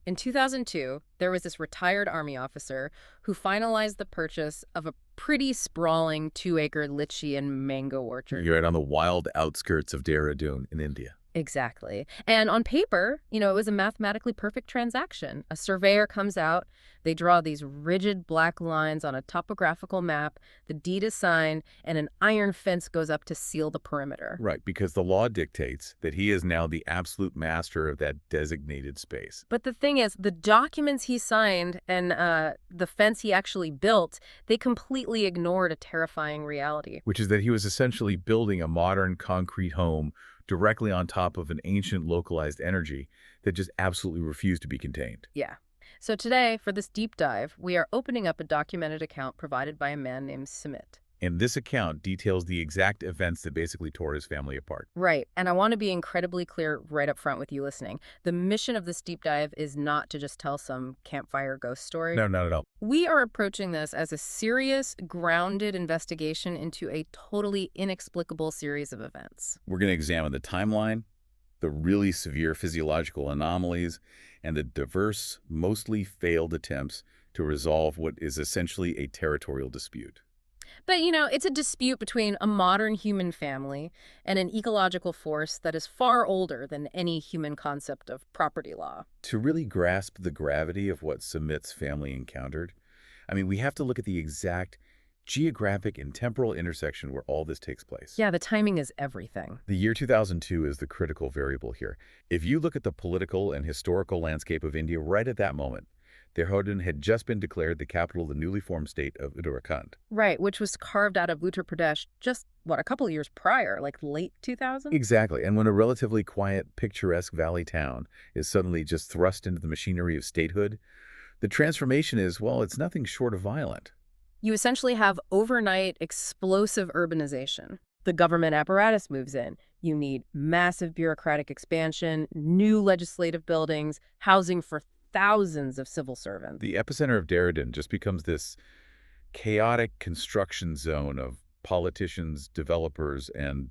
In 2002, there was this retired Army officer who finalized the purchase of a pretty sprawling 2-acre litchi and mango orchard. You're right on the wild outskirts of Dehradun in India. Exactly. And on paper, it was a mathematically perfect transaction. A surveyor comes out, they draw these rigid black lines on a topographical map, the deed is signed, and an iron fence goes up to seal the perimeter. Right, because the law dictates that he is now the absolute master of that designated space. But the thing is, the documents he signed and the fence he actually built, they completely ignored a terrifying reality. Which is that he was essentially building a modern concrete home directly on top of an ancient localized energy that just absolutely refused to be contained. Yeah. So today, for this deep dive, we are opening up a documented account provided by a man named Simmit. And this account details the exact events that basically tore his family apart. Right. And I want to be incredibly clear right up front with you listening. The mission of this deep dive is not to just tell some campfire ghost story. No, not at all. We are approaching this as a serious, grounded investigation into a totally inexplicable series of events. We're going to examine the timeline, the really severe physiological anomalies, and the diverse, mostly failed attempts to resolve what is essentially a territorial dispute. But, it's a dispute between a modern human family and an ecological force that is far older than any human concept of property law. To really grasp the gravity of what Simmit's family encountered, we have to look at the exact geographic and temporal intersection where all this takes place. Yeah, the timing is everything. The year 2002 is the critical variable here. If you look at the political and historical landscape of India right at that moment, Dehradun had just been declared the capital of the newly formed state of Uttarakhand. Right, which was carved out of Uttar Pradesh just, a couple of years prior, like late 2000? Exactly, and when a relatively quiet, picturesque valley town is suddenly just thrust into the machinery of statehood, the transformation is, it's nothing short of violent. You essentially have overnight explosive urbanization. The government apparatus moves in. You need massive bureaucratic expansion, new legislative buildings, housing for thousands of civil servants. The epicenter of Dehradun just becomes this chaotic construction zone of politicians, developers, and,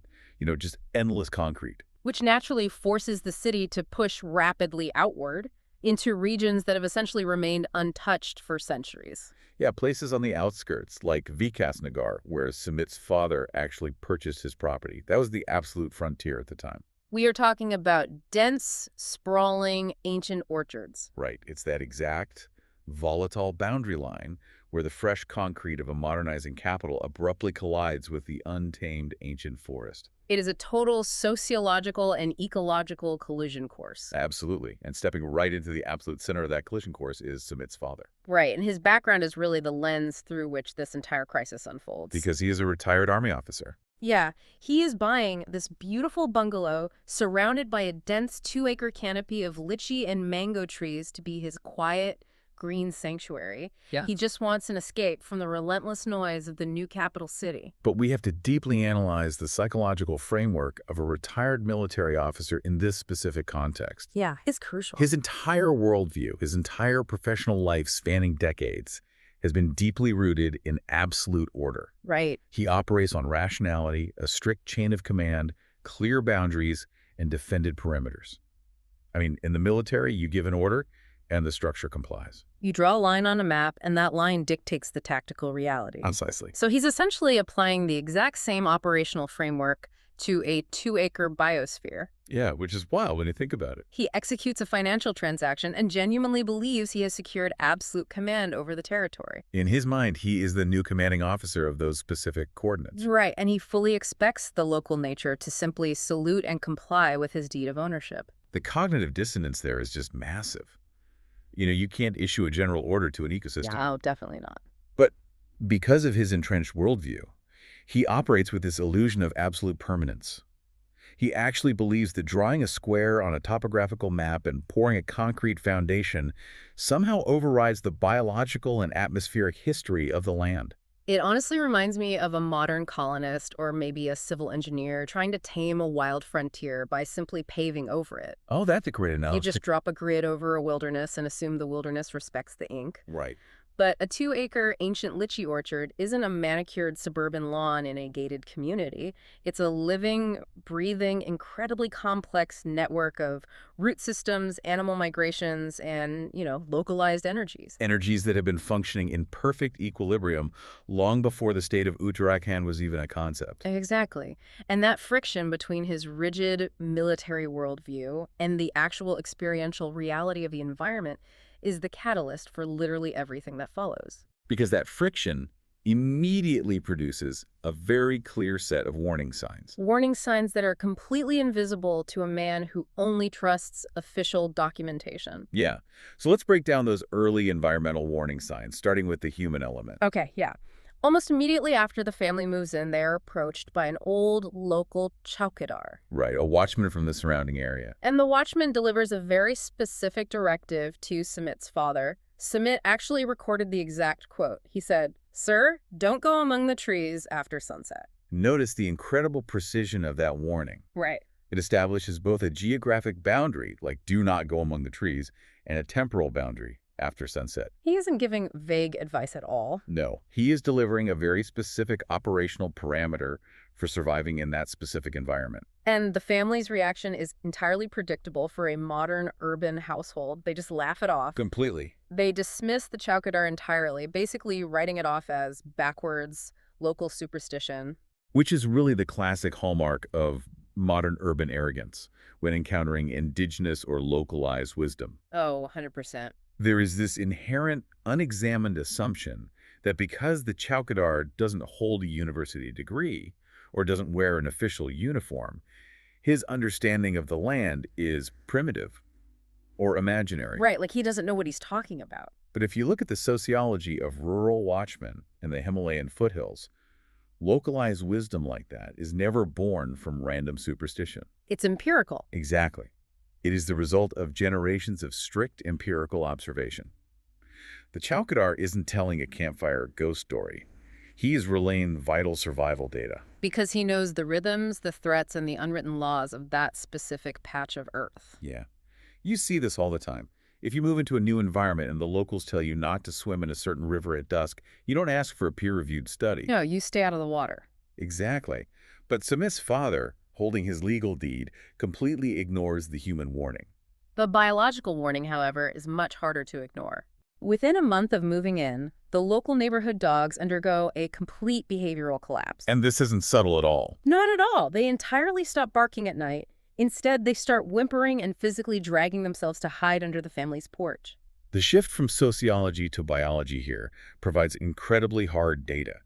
just endless concrete. Which naturally forces the city to push rapidly outward into regions that have essentially remained untouched for centuries. Yeah, places on the outskirts, like Vikasnagar, where Simmit's father actually purchased his property. That was the absolute frontier at the time. We are talking about dense, sprawling, ancient orchards. Right. It's that exact, volatile boundary line where the fresh concrete of a modernizing capital abruptly collides with the untamed ancient forest. It is a total sociological and ecological collision course. Absolutely. And stepping right into the absolute center of that collision course is Simmit's father. Right. And his background is really the lens through which this entire crisis unfolds. Because he is a retired army officer. Yeah, he is buying this beautiful bungalow surrounded by a dense 2-acre canopy of litchi and mango trees to be his quiet, green sanctuary. Yeah. He just wants an escape from the relentless noise of the new capital city. But we have to deeply analyze the psychological framework of a retired military officer in this specific context. Yeah, it's crucial. His entire worldview, his entire professional life spanning decades, has been deeply rooted in absolute order. Right. He operates on rationality, a strict chain of command, clear boundaries, and defended perimeters. In the military, you give an order, and the structure complies. You draw a line on a map, and that line dictates the tactical reality. Precisely. So he's essentially applying the exact same operational framework to a 2-acre biosphere. Yeah, which is wild when you think about it. He executes a financial transaction and genuinely believes he has secured absolute command over the territory. In his mind, he is the new commanding officer of those specific coordinates. Right, and he fully expects the local nature to simply salute and comply with his deed of ownership. The cognitive dissonance there is just massive. You can't issue a general order to an ecosystem. No, definitely not. But because of his entrenched worldview, he operates with this illusion of absolute permanence. He actually believes that drawing a square on a topographical map and pouring a concrete foundation somehow overrides the biological and atmospheric history of the land. It honestly reminds me of a modern colonist or maybe a civil engineer trying to tame a wild frontier by simply paving over it. Oh, that's a great analogy. You just drop a grid over a wilderness and assume the wilderness respects the ink. Right. But a 2-acre ancient litchi orchard isn't a manicured suburban lawn in a gated community. It's a living, breathing, incredibly complex network of root systems, animal migrations, and, localized energies. Energies that have been functioning in perfect equilibrium long before the state of Uttarakhand was even a concept. Exactly. And that friction between his rigid military worldview and the actual experiential reality of the environment is the catalyst for literally everything that follows. Because that friction immediately produces a very clear set of warning signs. Warning signs that are completely invisible to a man who only trusts official documentation. Yeah. So let's break down those early environmental warning signs, starting with the human element. Okay, yeah. Almost immediately after the family moves in, they are approached by an old local chowkidar. Right, a watchman from the surrounding area. And the watchman delivers a very specific directive to Simmit's father. Simmit actually recorded the exact quote. He said, "Sir, don't go among the trees after sunset." Notice the incredible precision of that warning. Right. It establishes both a geographic boundary, like do not go among the trees, and a temporal boundary, after sunset. He isn't giving vague advice at all. No, he is delivering a very specific operational parameter for surviving in that specific environment. And the family's reaction is entirely predictable for a modern urban household. They just laugh it off. Completely. They dismiss the chowkidar entirely, basically writing it off as backwards, local superstition. Which is really the classic hallmark of modern urban arrogance when encountering indigenous or localized wisdom. Oh, 100%. There is this inherent, unexamined assumption that because the chowkidar doesn't hold a university degree or doesn't wear an official uniform, his understanding of the land is primitive or imaginary. Right, like he doesn't know what he's talking about. But if you look at the sociology of rural watchmen in the Himalayan foothills, localized wisdom like that is never born from random superstition. It's empirical. Exactly. It is the result of generations of strict empirical observation. The chowkidar isn't telling a campfire ghost story. He is relaying vital survival data. Because he knows the rhythms, the threats, and the unwritten laws of that specific patch of earth. Yeah. You see this all the time. If you move into a new environment and the locals tell you not to swim in a certain river at dusk, you don't ask for a peer-reviewed study. No, you stay out of the water. Exactly. But Simmit's father, holding his legal deed, completely ignores the human warning. The biological warning, however, is much harder to ignore. Within a month of moving in, the local neighborhood dogs undergo a complete behavioral collapse. And this isn't subtle at all. Not at all. They entirely stop barking at night. Instead, they start whimpering and physically dragging themselves to hide under the family's porch. The shift from sociology to biology here provides incredibly hard data.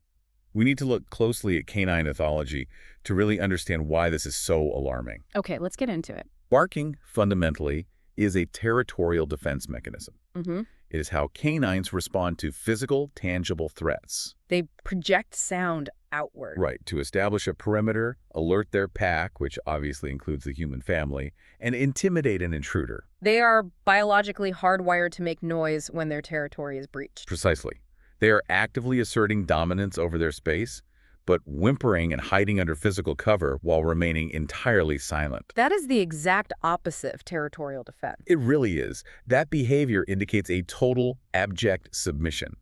We need to look closely at canine ethology to really understand why this is so alarming. Okay, let's get into it. Barking, fundamentally, is a territorial defense mechanism. Mm-hmm. It is how canines respond to physical, tangible threats. They project sound outward. Right, to establish a perimeter, alert their pack, which obviously includes the human family, and intimidate an intruder. They are biologically hardwired to make noise when their territory is breached. Precisely. They are actively asserting dominance over their space, but whimpering and hiding under physical cover while remaining entirely silent. That is the exact opposite of territorial defense. It really is. That behavior indicates a total, abject submission.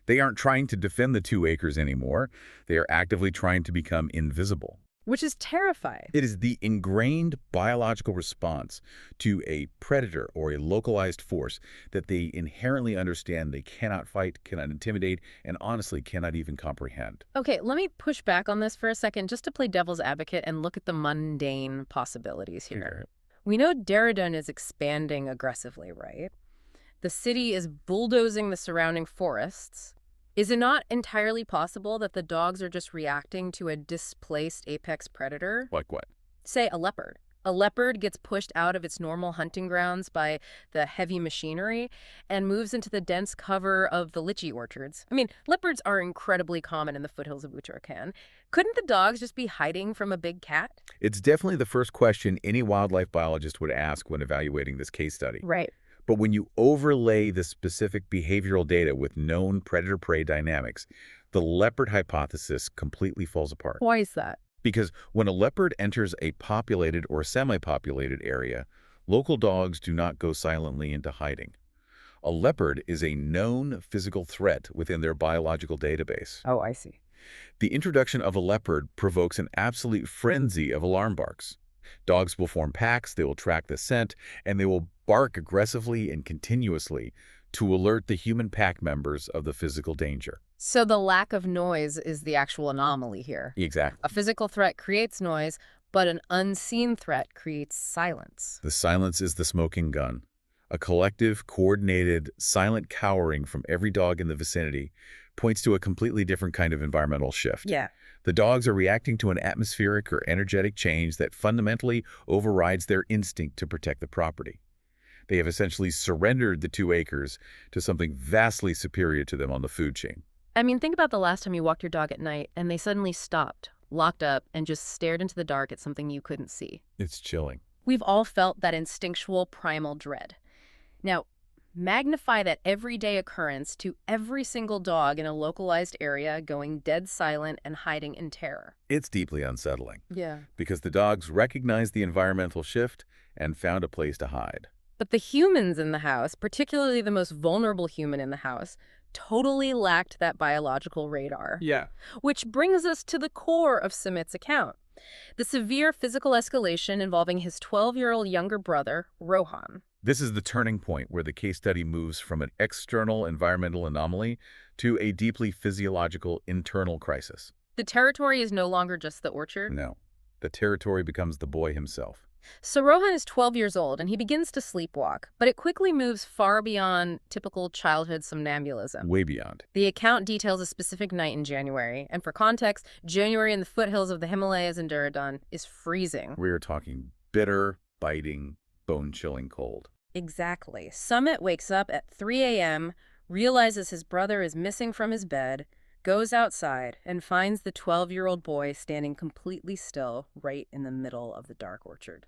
They aren't trying to defend the 2 acres anymore. They are actively trying to become invisible. Which is terrifying. It is the ingrained biological response to a predator or a localized force that they inherently understand they cannot fight, cannot intimidate, and honestly cannot even comprehend. Okay, let me push back on this for a second just to play devil's advocate and look at the mundane possibilities here. Okay. We know Dehradun is expanding aggressively, right? The city is bulldozing the surrounding forests. Is it not entirely possible that the dogs are just reacting to a displaced apex predator? Like what? Say a leopard. A leopard gets pushed out of its normal hunting grounds by the heavy machinery and moves into the dense cover of the litchi orchards. I mean, leopards are incredibly common in the foothills of Uttarakhand. Couldn't the dogs just be hiding from a big cat? It's definitely the first question any wildlife biologist would ask when evaluating this case study. Right. But when you overlay the specific behavioral data with known predator-prey dynamics, the leopard hypothesis completely falls apart. Why is that? Because when a leopard enters a populated or semi-populated area, local dogs do not go silently into hiding. A leopard is a known physical threat within their biological database. Oh, I see. The introduction of a leopard provokes an absolute frenzy of alarm barks. Dogs will form packs, they will track the scent, and they will bark aggressively and continuously to alert the human pack members of the physical danger. So the lack of noise is the actual anomaly here. Exactly. A physical threat creates noise, but an unseen threat creates silence. The silence is the smoking gun. A collective, coordinated, silent cowering from every dog in the vicinity points to a completely different kind of environmental shift. Yeah. The dogs are reacting to an atmospheric or energetic change that fundamentally overrides their instinct to protect the property. They have essentially surrendered the 2 acres to something vastly superior to them on the food chain. I mean, think about the last time you walked your dog at night and they suddenly stopped, locked up, and just stared into the dark at something you couldn't see. It's chilling. We've all felt that instinctual primal dread. Now, magnify that everyday occurrence to every single dog in a localized area going dead silent and hiding in terror. It's deeply unsettling Yeah. because the dogs recognized the environmental shift and found a place to hide. But the humans in the house, particularly the most vulnerable human in the house, totally lacked that biological radar. Yeah. Which brings us to the core of Simmit's account. The severe physical escalation involving his 12-year-old younger brother, Rohan. This is the turning point where the case study moves from an external environmental anomaly to a deeply physiological internal crisis. The territory is no longer just the orchard. No, the territory becomes the boy himself. So Rohan is 12 years old and he begins to sleepwalk, but it quickly moves far beyond typical childhood somnambulism. Way beyond. The account details a specific night in January, and for context, January in the foothills of the Himalayas in Dehradun is freezing. We are talking bitter, biting, bone-chilling cold. Exactly. Simmit wakes up at 3 a.m., realizes his brother is missing from his bed, goes outside, and finds the 12-year-old boy standing completely still right in the middle of the dark orchard.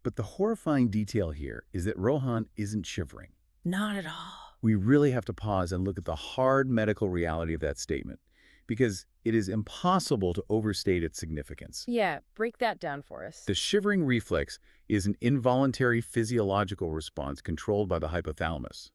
But the horrifying detail here is that Rohan isn't shivering. Not at all. We really have to pause and look at the hard medical reality of that statement, because it is impossible to overstate its significance. Yeah, break that down for us. The shivering reflex is an involuntary physiological response controlled by the hypothalamus.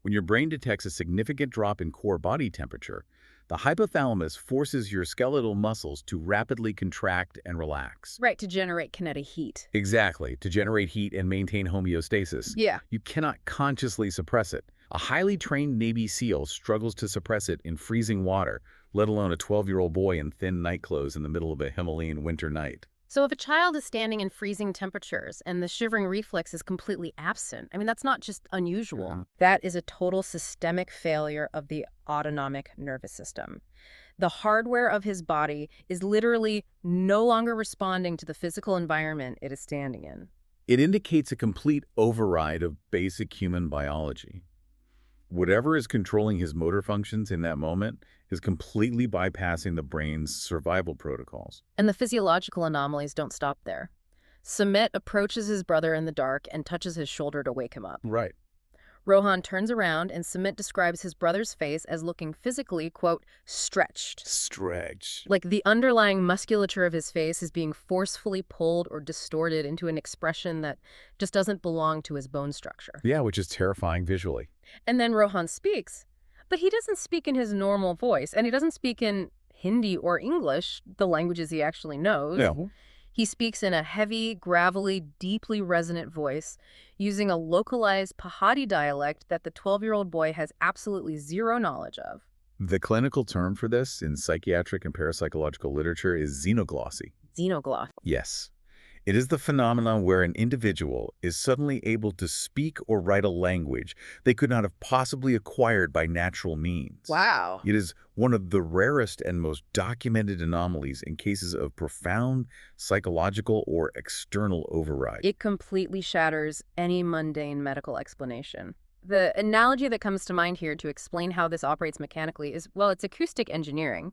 When your brain detects a significant drop in core body temperature, the hypothalamus forces your skeletal muscles to rapidly contract and relax. Right, to generate kinetic heat. Exactly, to generate heat and maintain homeostasis. Yeah. You cannot consciously suppress it. A highly trained Navy SEAL struggles to suppress it in freezing water, let alone a 12-year-old boy in thin nightclothes in the middle of a Himalayan winter night. So if a child is standing in freezing temperatures and the shivering reflex is completely absent, I mean, that's not just unusual. Yeah. That is a total systemic failure of the autonomic nervous system. The hardware of his body is literally no longer responding to the physical environment it is standing in. It indicates a complete override of basic human biology. Whatever is controlling his motor functions in that moment is completely bypassing the brain's survival protocols. And the physiological anomalies don't stop there. Simmit approaches his brother in the dark and touches his shoulder to wake him up. Right. Rohan turns around and Simmit describes his brother's face as looking physically, quote, stretched. Stretch. Like the underlying musculature of his face is being forcefully pulled or distorted into an expression that just doesn't belong to his bone structure. Yeah, which is terrifying visually. And then Rohan speaks, but he doesn't speak in his normal voice, and he doesn't speak in Hindi or English, the languages he actually knows. No. He speaks in a heavy, gravelly, deeply resonant voice, using a localized Pahadi dialect that the 12-year-old boy has absolutely zero knowledge of. The clinical term for this in psychiatric and parapsychological literature is xenoglossy. Xenogloss. Yes. It is the phenomenon where an individual is suddenly able to speak or write a language they could not have possibly acquired by natural means. Wow. It is one of the rarest and most documented anomalies in cases of profound psychological or external override. It completely shatters any mundane medical explanation. The analogy that comes to mind here to explain how this operates mechanically is, well, it's acoustic engineering.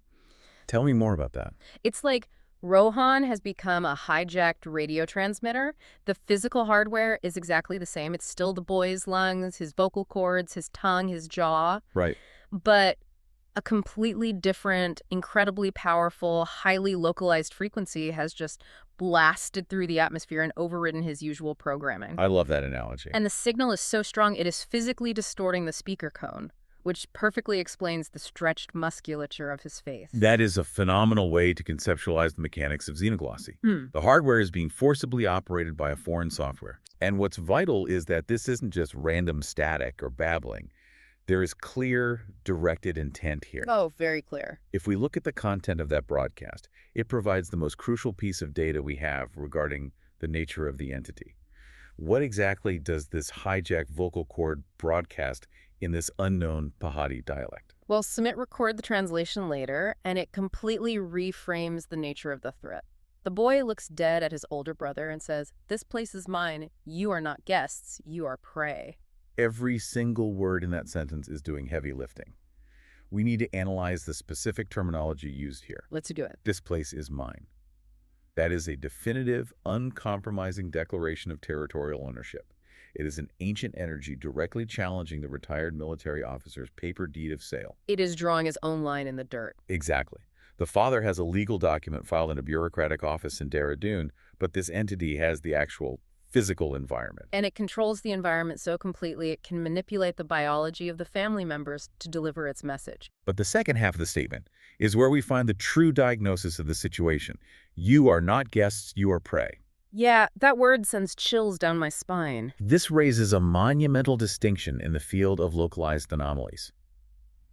Tell me more about that. It's like Rohan has become a hijacked radio transmitter. The physical hardware is exactly the same. It's still the boy's lungs, his vocal cords, his tongue, his jaw. Right. But A completely different, incredibly powerful, highly localized frequency has just blasted through the atmosphere and overridden his usual programming. I love that analogy. And the signal is so strong it is physically distorting the speaker cone, which perfectly explains the stretched musculature of his face. That is a phenomenal way to conceptualize the mechanics of xenoglossy. Hmm. The hardware is being forcibly operated by a foreign software. And what's vital is that this isn't just random static or babbling. There is clear, directed intent here. Oh, very clear. If we look at the content of that broadcast, it provides the most crucial piece of data we have regarding the nature of the entity. What exactly does this hijacked vocal cord broadcast in this unknown Pahadi dialect? Well, Simmit record the translation later, and it completely reframes the nature of the threat. The boy looks dead at his older brother and says, "This place is mine. You are not guests. You are prey." Every single word in that sentence is doing heavy lifting. We need to analyze the specific terminology used here. Let's do it. This place is mine. That is a definitive, uncompromising declaration of territorial ownership. It is an ancient energy directly challenging the retired military officer's paper deed of sale. It is drawing his own line in the dirt. Exactly. The father has a legal document filed in a bureaucratic office in Dehradun, but this entity has the actual physical environment. And it controls the environment so completely it can manipulate the biology of the family members to deliver its message. But the second half of the statement is where we find the true diagnosis of the situation. You are not guests, you are prey. Yeah, that word sends chills down my spine. This raises a monumental distinction in the field of localized anomalies.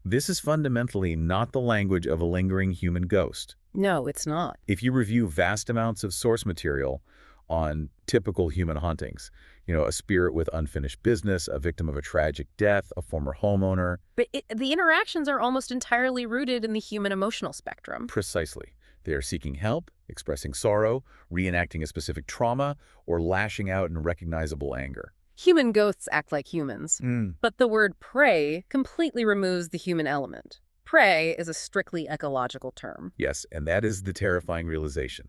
This is fundamentally not the language of a lingering human ghost. No, it's not. If you review vast amounts of source material on typical human hauntings, a spirit with unfinished business, a victim of a tragic death, a former homeowner. But the interactions are almost entirely rooted in the human emotional spectrum. Precisely. They are seeking help, expressing sorrow, reenacting a specific trauma, or lashing out in recognizable anger. Human ghosts act like humans, but the word prey completely removes the human element. Prey is a strictly ecological term. Yes, and that is the terrifying realization.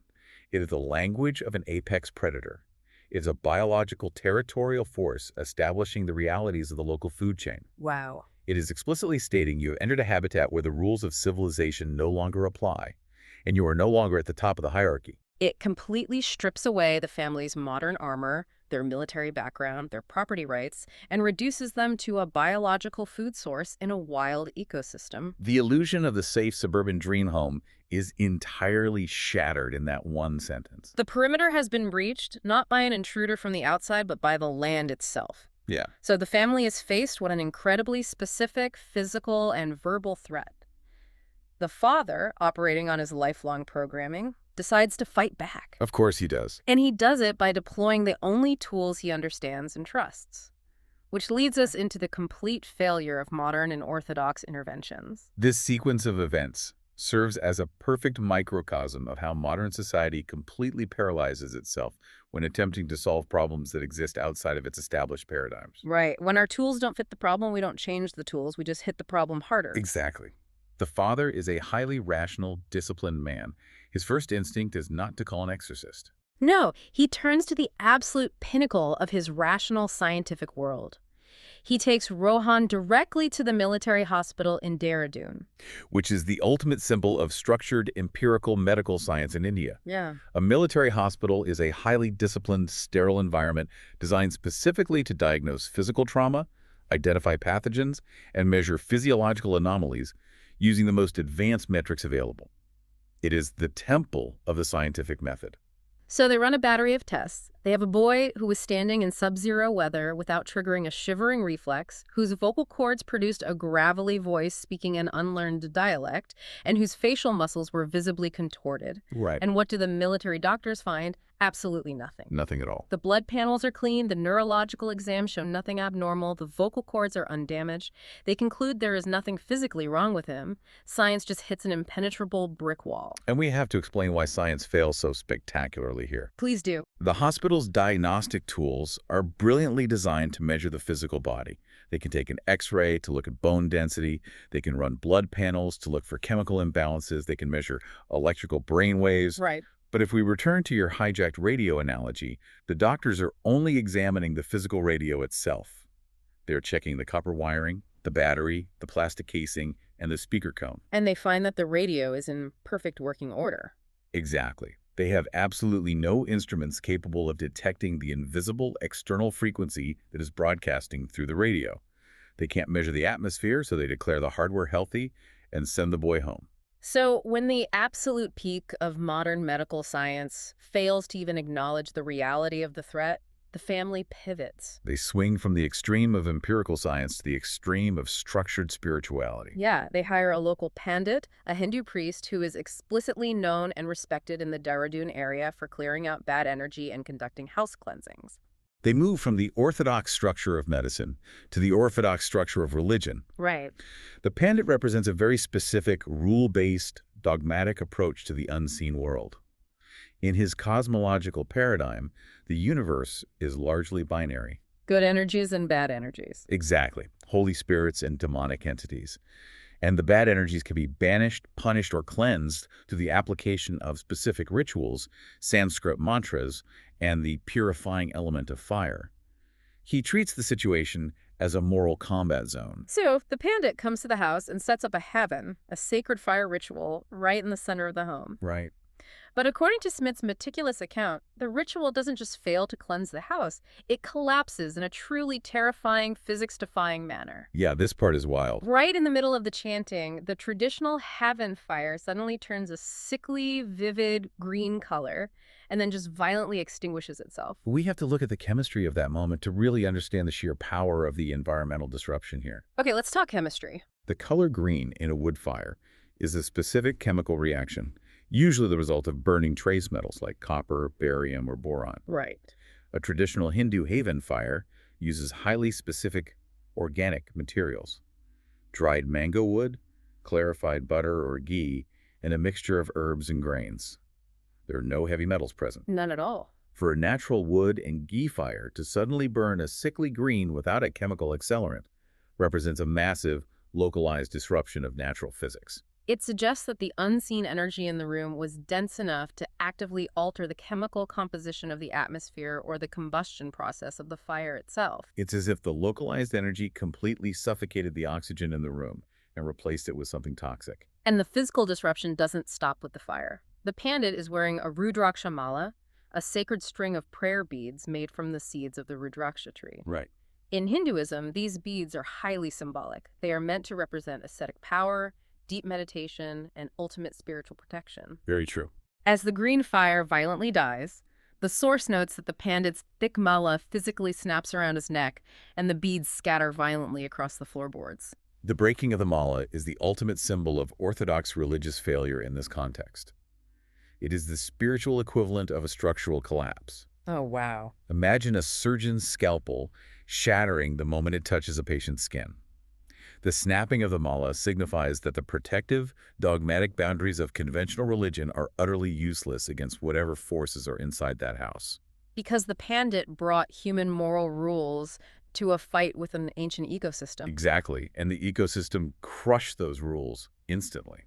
It is the language of an apex predator. It is a biological territorial force establishing the realities of the local food chain. Wow. It is explicitly stating you have entered a habitat where the rules of civilization no longer apply, and you are no longer at the top of the hierarchy. It completely strips away the family's modern armor, their military background, their property rights, and reduces them to a biological food source in a wild ecosystem. The illusion of the safe suburban dream home is entirely shattered in that one sentence. The perimeter has been breached, not by an intruder from the outside, but by the land itself. Yeah. So the family is faced with an incredibly specific physical and verbal threat. The father, operating on his lifelong programming, decides to fight back. Of course he does. And he does it by deploying the only tools he understands and trusts, which leads us into the complete failure of modern and orthodox interventions. This sequence of events serves as a perfect microcosm of how modern society completely paralyzes itself when attempting to solve problems that exist outside of its established paradigms. Right. When our tools don't fit the problem, we don't change the tools. We just hit the problem harder. Exactly. The father is a highly rational, disciplined man. His first instinct is not to call an exorcist. No, he turns to the absolute pinnacle of his rational scientific world. He takes Rohan directly to the military hospital in Dehradun. Which is the ultimate symbol of structured empirical medical science in India. Yeah. A military hospital is a highly disciplined, sterile environment designed specifically to diagnose physical trauma, identify pathogens, and measure physiological anomalies using the most advanced metrics available. It is the temple of the scientific method. So they run a battery of tests. They have a boy who was standing in sub-zero weather without triggering a shivering reflex, whose vocal cords produced a gravelly voice speaking an unlearned dialect, and whose facial muscles were visibly contorted. Right. And what do the military doctors find? Absolutely nothing. Nothing at all. The blood panels are clean, the neurological exams show nothing abnormal, the vocal cords are undamaged. They conclude there is nothing physically wrong with him. Science just hits an impenetrable brick wall. And we have to explain why science fails so spectacularly here. Please do. The hospital's diagnostic tools are brilliantly designed to measure the physical body. They can take an X-ray to look at bone density. They can run blood panels to look for chemical imbalances. They can measure electrical brain waves. Right. But if we return to your hijacked radio analogy, the doctors are only examining the physical radio itself. They're checking the copper wiring, the battery, the plastic casing, and the speaker cone. And they find that the radio is in perfect working order. Exactly. They have absolutely no instruments capable of detecting the invisible external frequency that is broadcasting through the radio. They can't measure the atmosphere, so they declare the hardware healthy and send the boy home. So when the absolute peak of modern medical science fails to even acknowledge the reality of the threat, the family pivots. They swing from the extreme of empirical science to the extreme of structured spirituality. Yeah, they hire a local pandit, a Hindu priest who is explicitly known and respected in the Dehradun area for clearing out bad energy and conducting house cleansings. They move from the orthodox structure of medicine to the orthodox structure of religion. Right. The pandit represents a very specific, rule-based, dogmatic approach to the unseen world. In his cosmological paradigm, the universe is largely binary. Good energies and bad energies. Exactly. Holy spirits and demonic entities. And the bad energies can be banished, punished, or cleansed through the application of specific rituals, Sanskrit mantras, and the purifying element of fire. He treats the situation as a moral combat zone. So the pandit comes to the house and sets up a heaven, a sacred fire ritual, right in the center of the home. Right. But according to Smith's meticulous account, the ritual doesn't just fail to cleanse the house, it collapses in a truly terrifying, physics-defying manner. Yeah, this part is wild. Right in the middle of the chanting, the traditional heaven fire suddenly turns a sickly, vivid green color and then just violently extinguishes itself. We have to look at the chemistry of that moment to really understand the sheer power of the environmental disruption here. Okay, let's talk chemistry. The color green in a wood fire is a specific chemical reaction, usually the result of burning trace metals like copper, barium, or boron. Right. A traditional Hindu haven fire uses highly specific organic materials: dried mango wood, clarified butter or ghee, and a mixture of herbs and grains. There are no heavy metals present. None at all. For a natural wood and ghee fire to suddenly burn a sickly green without a chemical accelerant represents a massive, localized disruption of natural physics. It suggests that the unseen energy in the room was dense enough to actively alter the chemical composition of the atmosphere or the combustion process of the fire itself. It's as if the localized energy completely suffocated the oxygen in the room and replaced it with something toxic. And the physical disruption doesn't stop with the fire. The pandit is wearing a rudraksha mala, a sacred string of prayer beads made from the seeds of the rudraksha tree. Right. In Hinduism, these beads are highly symbolic. They are meant to represent ascetic power, deep meditation, and ultimate spiritual protection. Very true. As the green fire violently dies, the source notes that the pandit's thick mala physically snaps around his neck and the beads scatter violently across the floorboards. The breaking of the mala is the ultimate symbol of orthodox religious failure in this context. It is the spiritual equivalent of a structural collapse. Oh, wow. Imagine a surgeon's scalpel shattering the moment it touches a patient's skin. The snapping of the mala signifies that the protective, dogmatic boundaries of conventional religion are utterly useless against whatever forces are inside that house. Because the pandit brought human moral rules to a fight with an ancient ecosystem. Exactly, and the ecosystem crushed those rules instantly.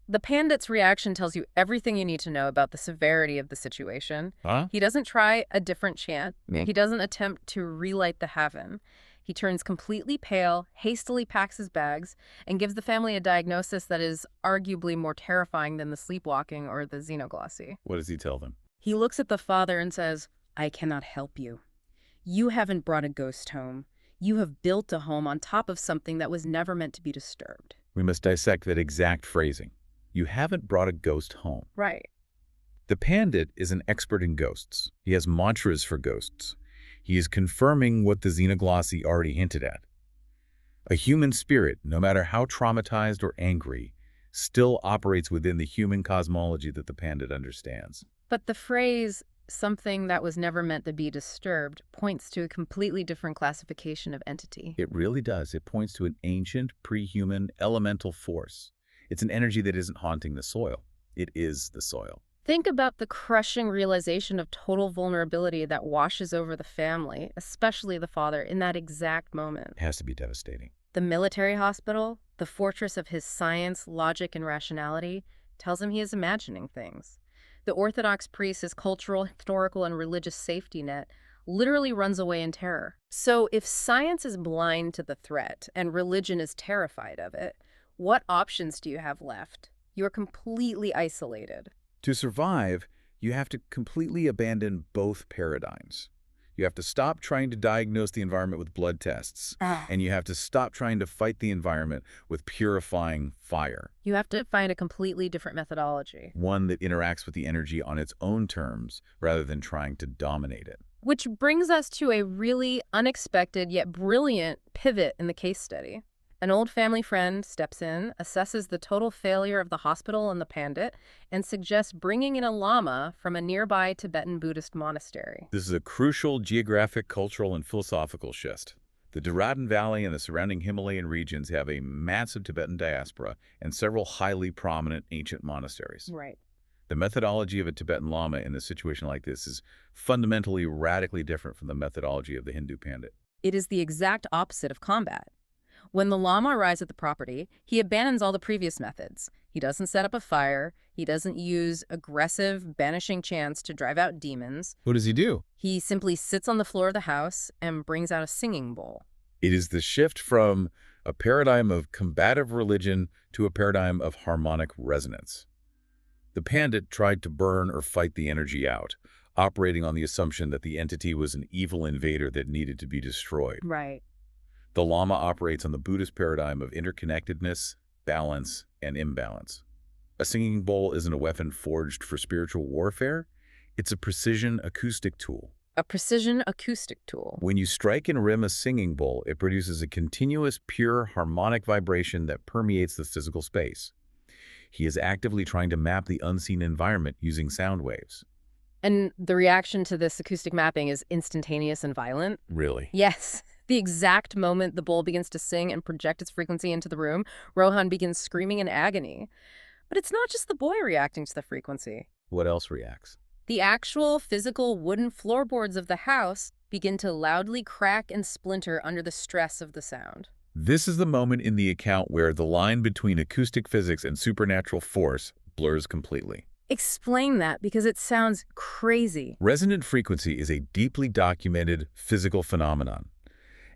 The pandit's reaction tells you everything you need to know about the severity of the situation. Huh? He doesn't try a different chant. He doesn't attempt to relight the heaven. He turns completely pale, hastily packs his bags, and gives the family a diagnosis that is arguably more terrifying than the sleepwalking or the xenoglossy. What does he tell them? He looks at the father and says, "I cannot help you. You haven't brought a ghost home. You have built a home on top of something that was never meant to be disturbed." We must dissect that exact phrasing. You haven't brought a ghost home. Right. The pandit is an expert in ghosts. He has mantras for ghosts. He is confirming what the xenoglossy already hinted at. A human spirit, no matter how traumatized or angry, still operates within the human cosmology that the pandit understands. But the phrase, "something that was never meant to be disturbed," points to a completely different classification of entity. It really does. It points to an ancient, pre-human, elemental force. It's an energy that isn't haunting the soil. It is the soil. Think about the crushing realization of total vulnerability that washes over the family, especially the father, in that exact moment. It has to be devastating. The military hospital, the fortress of his science, logic, and rationality, tells him he is imagining things. The Orthodox priest, his cultural, historical, and religious safety net, literally runs away in terror. So if science is blind to the threat and religion is terrified of it, what options do you have left? You're completely isolated. To survive, you have to completely abandon both paradigms. You have to stop trying to diagnose the environment with blood tests, Ah. and you have to stop trying to fight the environment with purifying fire, You have to find a completely different methodology. one that interacts with the energy on its own terms rather than trying to dominate it. Which brings us to a really unexpected yet brilliant pivot in the case study. An old family friend steps in, assesses the total failure of the hospital and the pandit, and suggests bringing in a lama from a nearby Tibetan Buddhist monastery. This is a crucial geographic, cultural, and philosophical shift. The Dehradun Valley and the surrounding Himalayan regions have a massive Tibetan diaspora and several highly prominent ancient monasteries. Right. The methodology of a Tibetan Lama in a situation like this is fundamentally radically different from the methodology of the Hindu Pandit. It is the exact opposite of combat. When the Lama arrives at the property, he abandons all the previous methods. He doesn't set up a fire. He doesn't use aggressive, banishing chants to drive out demons. What does he do? He simply sits on the floor of the house and brings out a singing bowl. It is the shift from a paradigm of combative religion to a paradigm of harmonic resonance. The Pandit tried to burn or fight the energy out, operating on the assumption that the entity was an evil invader that needed to be destroyed. Right. The Lama operates on the Buddhist paradigm of interconnectedness, balance, and imbalance. A singing bowl isn't a weapon forged for spiritual warfare. It's a precision acoustic tool. A precision acoustic tool. When you strike and rim a singing bowl, it produces a continuous, pure, harmonic vibration that permeates the physical space. He is actively trying to map the unseen environment using sound waves. And the reaction to this acoustic mapping is instantaneous and violent? Really? Yes. The exact moment the bowl begins to sing and project its frequency into the room, Rohan begins screaming in agony. But it's not just the boy reacting to the frequency. What else reacts? The actual physical wooden floorboards of the house begin to loudly crack and splinter under the stress of the sound. This is the moment in the account where the line between acoustic physics and supernatural force blurs completely. Explain that, because it sounds crazy. Resonant frequency is a deeply documented physical phenomenon.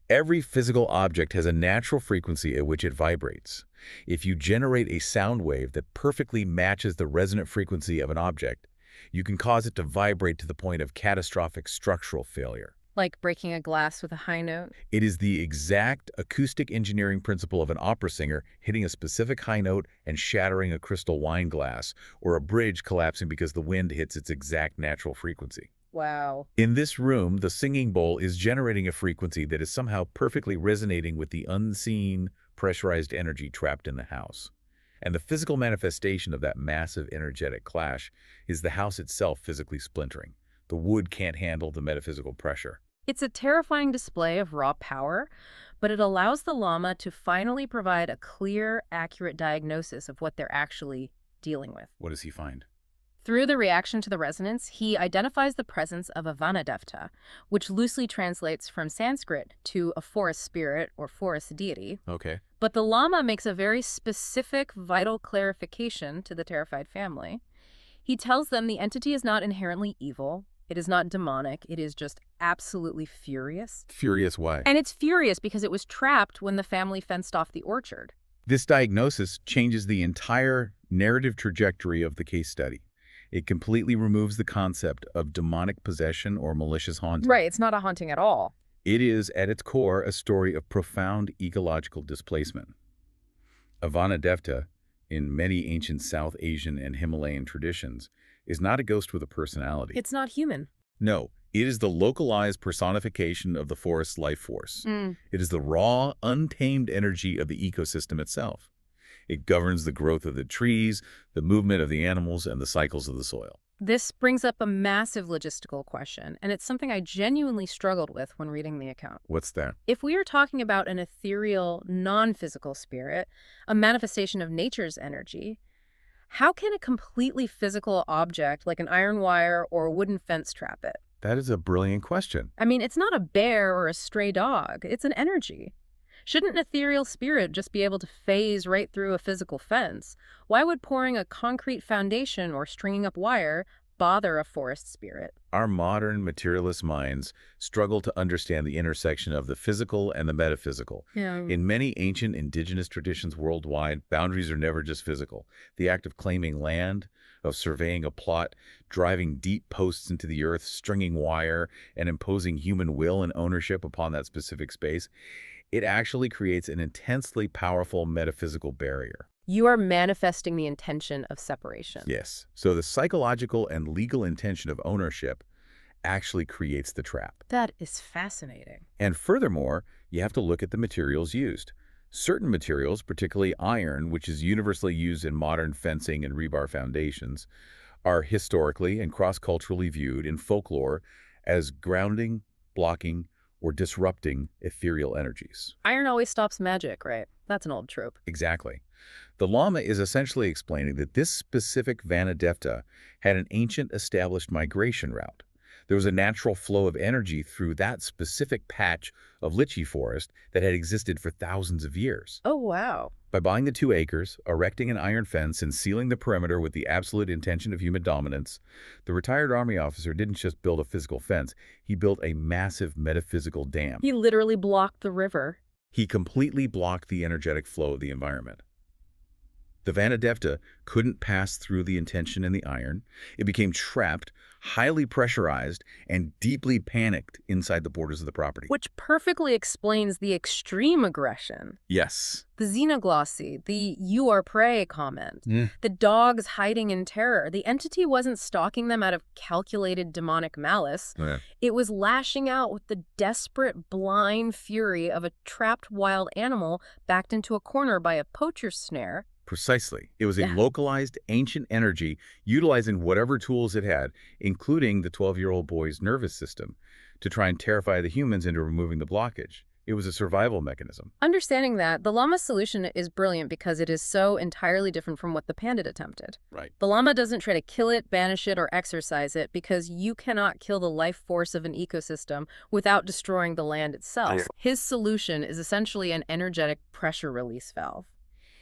Every physical object has a natural frequency at which it vibrates. If you generate a sound wave that perfectly matches the resonant frequency of an object, you can cause it to vibrate to the point of catastrophic structural failure. Like breaking a glass with a high note? It is the exact acoustic engineering principle of an opera singer hitting a specific high note and shattering a crystal wine glass, or a bridge collapsing because the wind hits its exact natural frequency. Wow. In this room, the singing bowl is generating a frequency that is somehow perfectly resonating with the unseen, pressurized energy trapped in the house. And the physical manifestation of that massive energetic clash is the house itself physically splintering. The wood can't handle the metaphysical pressure. It's a terrifying display of raw power, but it allows the Lama to finally provide a clear, accurate diagnosis of what they're actually dealing with. What does he find? Through the reaction to the resonance, he identifies the presence of a Vanadefta, which loosely translates from Sanskrit to a forest spirit or forest deity. Okay. But the Lama makes a very specific, vital clarification to the terrified family. He tells them the entity is not inherently evil. It is not demonic. It is just absolutely furious. Furious why? And it's furious because it was trapped when the family fenced off the orchard. This diagnosis changes the entire narrative trajectory of the case study. It completely removes the concept of demonic possession or malicious haunting. Right, it's not a haunting at all. It is, at its core, a story of profound ecological displacement. A Vanadefta, in many ancient South Asian and Himalayan traditions, is not a ghost with a personality. It's not human. No, it is the localized personification of the forest's life force. It is the raw, untamed energy of the ecosystem itself. It governs the growth of the trees, the movement of the animals, and the cycles of the soil. This brings up a massive logistical question, and it's something I genuinely struggled with when reading the account. What's that? If we are talking about an ethereal, non-physical spirit, a manifestation of nature's energy, how can a completely physical object like an iron wire or a wooden fence trap it? That is a brilliant question. I mean, it's not a bear or a stray dog. It's an energy. Shouldn't an ethereal spirit just be able to phase right through a physical fence? Why would pouring a concrete foundation or stringing up wire bother a forest spirit? Our modern materialist minds struggle to understand the intersection of the physical and the metaphysical. Yeah. In many ancient indigenous traditions worldwide, boundaries are never just physical. The act of claiming land, of surveying a plot, driving deep posts into the earth, stringing wire, and imposing human will and ownership upon that specific space, it actually creates an intensely powerful metaphysical barrier. You are manifesting the intention of separation. Yes. So the psychological and legal intention of ownership actually creates the trap. That is fascinating. And furthermore, you have to look at the materials used. Certain materials, particularly iron, which is universally used in modern fencing and rebar foundations, are historically and cross-culturally viewed in folklore as grounding, blocking, or disrupting ethereal energies. Iron always stops magic, right? That's an old trope. Exactly. The Lama is essentially explaining that this specific Vanadefta had an ancient established migration route. There was a natural flow of energy through that specific patch of litchi forest that had existed for thousands of years. Oh, wow. By buying the 2 acres, erecting an iron fence, and sealing the perimeter with the absolute intention of human dominance, the retired army officer didn't just build a physical fence, he built a massive metaphysical dam. He literally blocked the river. He completely blocked the energetic flow of the environment. The Vanadefta couldn't pass through the intention in the iron. It became trapped, highly pressurized, and deeply panicked inside the borders of the property. Which perfectly explains the extreme aggression. Yes. The xenoglossy, the "you are prey" comment, Mm. the dogs hiding in terror. The entity wasn't stalking them out of calculated demonic malice. Yeah. It was lashing out with the desperate, blind fury of a trapped wild animal backed into a corner by a poacher's snare. Precisely. It was a Yeah. localized, ancient energy utilizing whatever tools it had, including the 12-year-old boy's nervous system, to try and terrify the humans into removing the blockage. It was a survival mechanism. Understanding that, the llama's solution is brilliant because it is so entirely different from what the pandit attempted. Right. The llama doesn't try to kill it, banish it, or exorcise it because you cannot kill the life force of an ecosystem without destroying the land itself. His solution is essentially an energetic pressure release valve.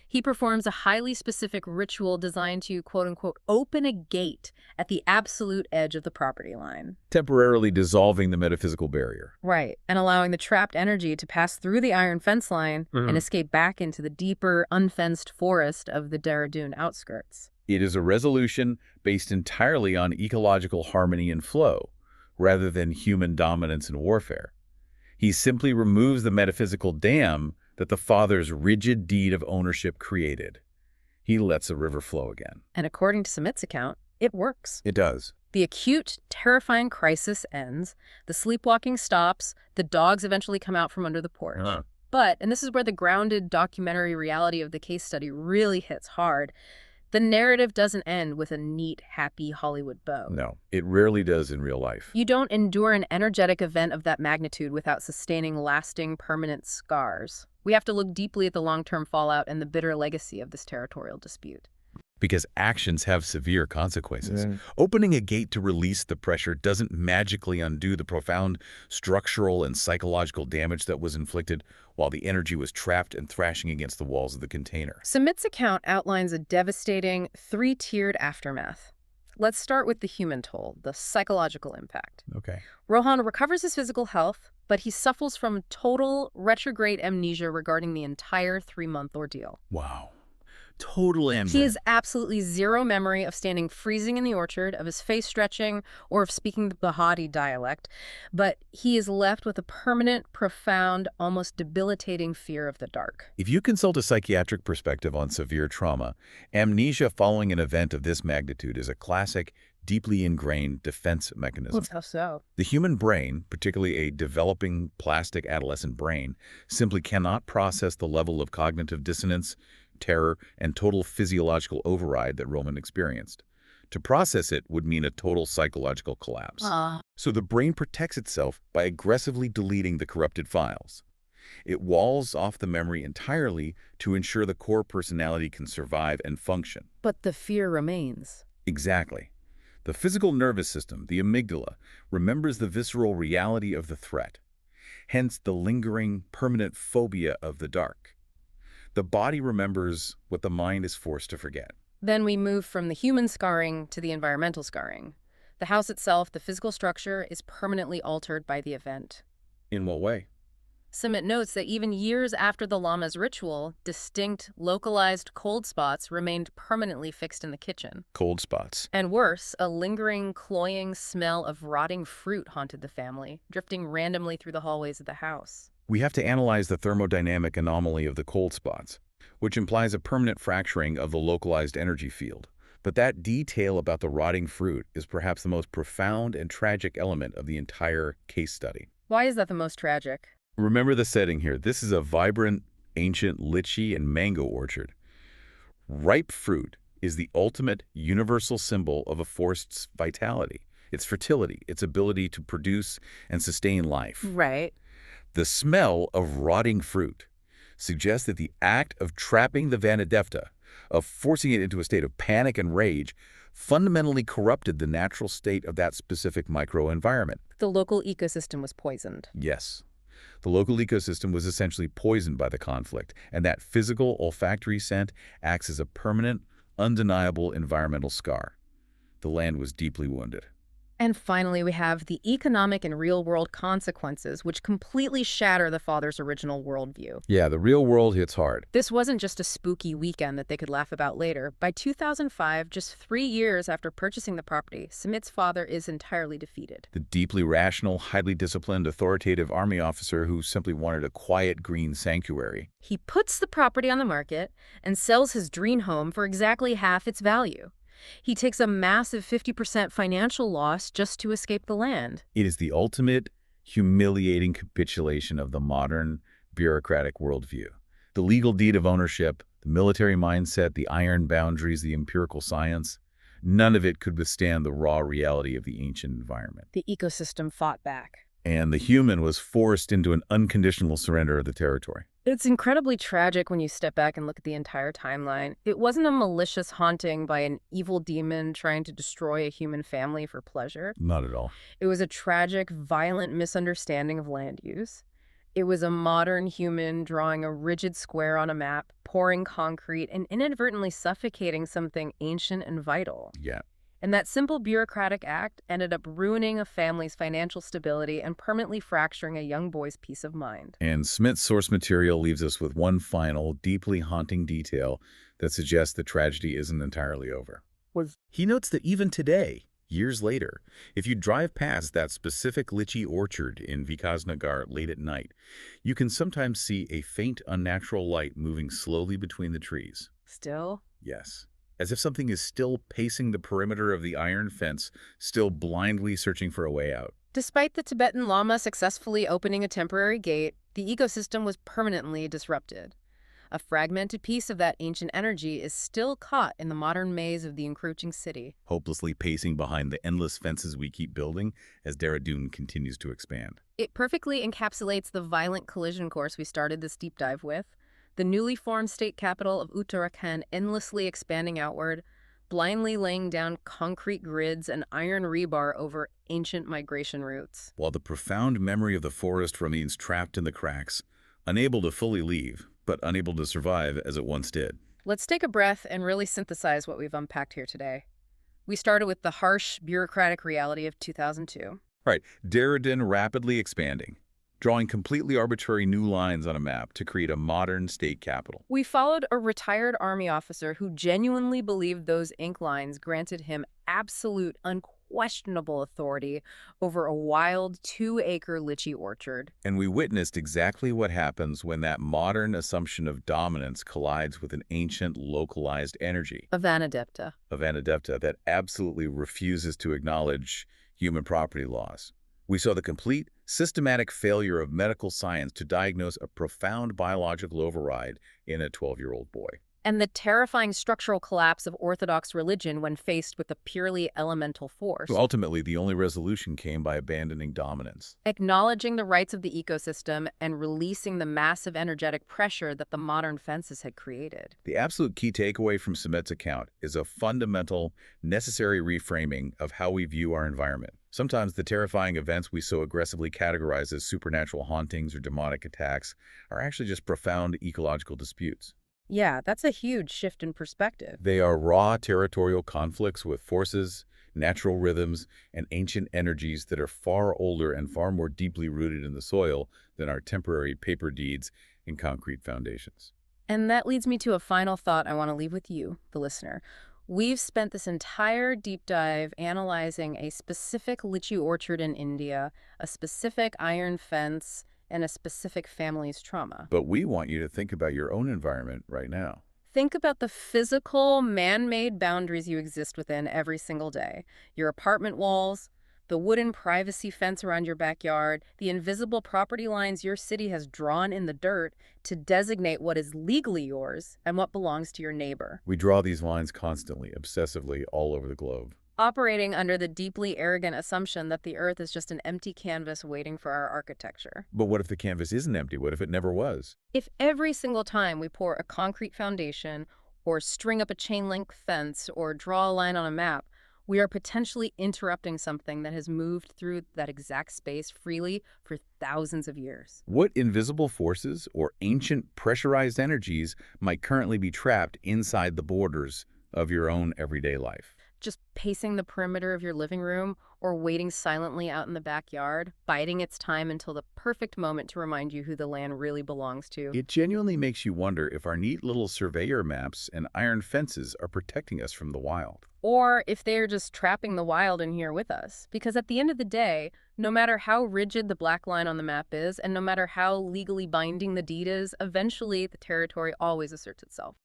He performs a highly specific ritual designed to, quote-unquote, open a gate at the absolute edge of the property line. Temporarily dissolving the metaphysical barrier. Right, and allowing the trapped energy to pass through the iron fence line and escape back into the deeper, unfenced forest of the Dehradun outskirts. It is a resolution based entirely on ecological harmony and flow, rather than human dominance and warfare. He simply removes the metaphysical dam that the father's rigid deed of ownership created. He lets the river flow again. And according to Simmit's account, it works. It does. The acute, terrifying crisis ends, the sleepwalking stops, the dogs eventually come out from under the porch. But, and this is where the grounded documentary reality of the case study really hits hard, the narrative doesn't end with a neat, happy Hollywood bow. No, it rarely does in real life. You don't endure an energetic event of that magnitude without sustaining lasting, permanent scars. We have to look deeply at the long-term fallout and the bitter legacy of this territorial dispute. Because actions have severe consequences. Opening a gate to release the pressure doesn't magically undo the profound structural and psychological damage that was inflicted while the energy was trapped and thrashing against the walls of the container. Simmit's account outlines a devastating, 3-tiered aftermath. Let's start with the human toll, the psychological impact. Okay. Rohan recovers his physical health, but he suffers from total retrograde amnesia regarding the entire 3-month ordeal. Wow. Total amnesia. He has absolutely zero memory of standing freezing in the orchard, of his face stretching, or of speaking the Bahadi dialect, but he is left with a permanent, profound, almost debilitating fear of the dark. If you consult a psychiatric perspective on severe trauma, amnesia following an event of this magnitude is a classic, deeply ingrained defense mechanism. How so? The human brain, particularly a developing plastic adolescent brain, simply cannot process the level of cognitive dissonance, terror, and total physiological override that Roman experienced. To process it would mean a total psychological collapse. So the brain protects itself by aggressively deleting the corrupted files. It walls off the memory entirely to ensure the core personality can survive and function. But the fear remains. Exactly. The physical nervous system, the amygdala, remembers the visceral reality of the threat. Hence the lingering, permanent phobia of the dark. The body remembers what the mind is forced to forget. Then we move from the human scarring to the environmental scarring. The house itself, the physical structure, is permanently altered by the event. In what way? Simmit notes that even years after the lama's ritual, distinct, localized cold spots remained permanently fixed in the kitchen. Cold spots. And worse, a lingering, cloying smell of rotting fruit haunted the family, drifting randomly through the hallways of the house. We have to analyze the thermodynamic anomaly of the cold spots, which implies a permanent fracturing of the localized energy field. But that detail about the rotting fruit is perhaps the most profound and tragic element of the entire case study. Why is that the most tragic? Remember the setting here. This is a vibrant, ancient litchi and mango orchard. Ripe fruit is the ultimate universal symbol of a forest's vitality, its fertility, its ability to produce and sustain life. Right. The smell of rotting fruit suggests that the act of trapping the Vanadefta, of forcing it into a state of panic and rage, fundamentally corrupted the natural state of that specific microenvironment. The local ecosystem was poisoned. Yes. The local ecosystem was essentially poisoned by the conflict, and that physical olfactory scent acts as a permanent, undeniable environmental scar. The land was deeply wounded. And finally, we have the economic and real-world consequences, which completely shatter the father's original worldview. Yeah, the real world hits hard. This wasn't just a spooky weekend that they could laugh about later. By 2005, just 3 years after purchasing the property, Simmit's father is entirely defeated. The deeply rational, highly disciplined, authoritative army officer who simply wanted a quiet green sanctuary. He puts the property on the market and sells his dream home for exactly half its value. He takes a massive 50% financial loss just to escape the land. It is the ultimate, humiliating capitulation of the modern, bureaucratic worldview. The legal deed of ownership, the military mindset, the iron boundaries, the empirical science, none of it could withstand the raw reality of the ancient environment. The ecosystem fought back. And the human was forced into an unconditional surrender of the territory. It's incredibly tragic when you step back and look at the entire timeline. It wasn't a malicious haunting by an evil demon trying to destroy a human family for pleasure. Not at all. It was a tragic, violent misunderstanding of land use. It was a modern human drawing a rigid square on a map, pouring concrete, and inadvertently suffocating something ancient and vital. Yeah. And that simple bureaucratic act ended up ruining a family's financial stability and permanently fracturing a young boy's peace of mind. And Smith's source material leaves us with one final, deeply haunting detail that suggests the tragedy isn't entirely over. He notes that even today, years later, if you drive past that specific litchi orchard in Vikasnagar late at night, you can sometimes see a faint, unnatural light moving slowly between the trees. Still? Yes. As if something is still pacing the perimeter of the iron fence, still blindly searching for a way out. Despite the Tibetan Lama successfully opening a temporary gate, the ecosystem was permanently disrupted. A fragmented piece of that ancient energy is still caught in the modern maze of the encroaching city. Hopelessly pacing behind the endless fences we keep building as Dehradun continues to expand. It perfectly encapsulates the violent collision course we started this deep dive with. The newly formed state capital of Uttarakhand endlessly expanding outward, blindly laying down concrete grids and iron rebar over ancient migration routes. While the profound memory of the forest remains trapped in the cracks, unable to fully leave, but unable to survive as it once did. Let's take a breath and really synthesize what we've unpacked here today. We started with the harsh, bureaucratic reality of 2002. Right, Dehradun rapidly expanding, drawing completely arbitrary new lines on a map to create a modern state capital. We followed a retired army officer who genuinely believed those ink lines granted him absolute, unquestionable authority over a wild 2-acre lychee orchard. And we witnessed exactly what happens when that modern assumption of dominance collides with an ancient, localized energy. A Vanadefta. A Vanadefta that absolutely refuses to acknowledge human property laws. We saw the complete, systematic failure of medical science to diagnose a profound biological override in a 12-year-old boy. And the terrifying structural collapse of Orthodox religion when faced with a purely elemental force. Ultimately, the only resolution came by abandoning dominance. Acknowledging the rights of the ecosystem and releasing the massive energetic pressure that the modern fences had created. The absolute key takeaway from Simmit's account is a fundamental, necessary reframing of how we view our environment. Sometimes the terrifying events we so aggressively categorize as supernatural hauntings or demonic attacks are actually just profound ecological disputes. Yeah, that's a huge shift in perspective. They are raw territorial conflicts with forces natural rhythms, and ancient energies that are far older and far more deeply rooted in the soil than our temporary paper deeds and concrete foundations. And that leads me to a final thought I want to leave with you, the listener. We've spent this entire deep dive analyzing a specific litchi orchard in India, a specific iron fence, and a specific family's trauma. But we want you to think about your own environment right now. Think about the physical, man-made boundaries you exist within every single day. Your apartment walls, the wooden privacy fence around your backyard, the invisible property lines your city has drawn in the dirt to designate what is legally yours and what belongs to your neighbor. We draw these lines constantly, obsessively, all over the globe. Operating under the deeply arrogant assumption that the earth is just an empty canvas waiting for our architecture. But what if the canvas isn't empty? What if it never was? If every single time we pour a concrete foundation, or string up a chain link fence, or draw a line on a map, we are potentially interrupting something that has moved through that exact space freely for thousands of years. What invisible forces or ancient pressurized energies might currently be trapped inside the borders of your own everyday life? Just pacing the perimeter of your living room or waiting silently out in the backyard, biding its time until the perfect moment to remind you who the land really belongs to. It genuinely makes you wonder if our neat little surveyor maps and iron fences are protecting us from the wild. Or if they're just trapping the wild in here with us. Because at the end of the day, no matter how rigid the black line on the map is, and no matter how legally binding the deed is, eventually the territory always asserts itself.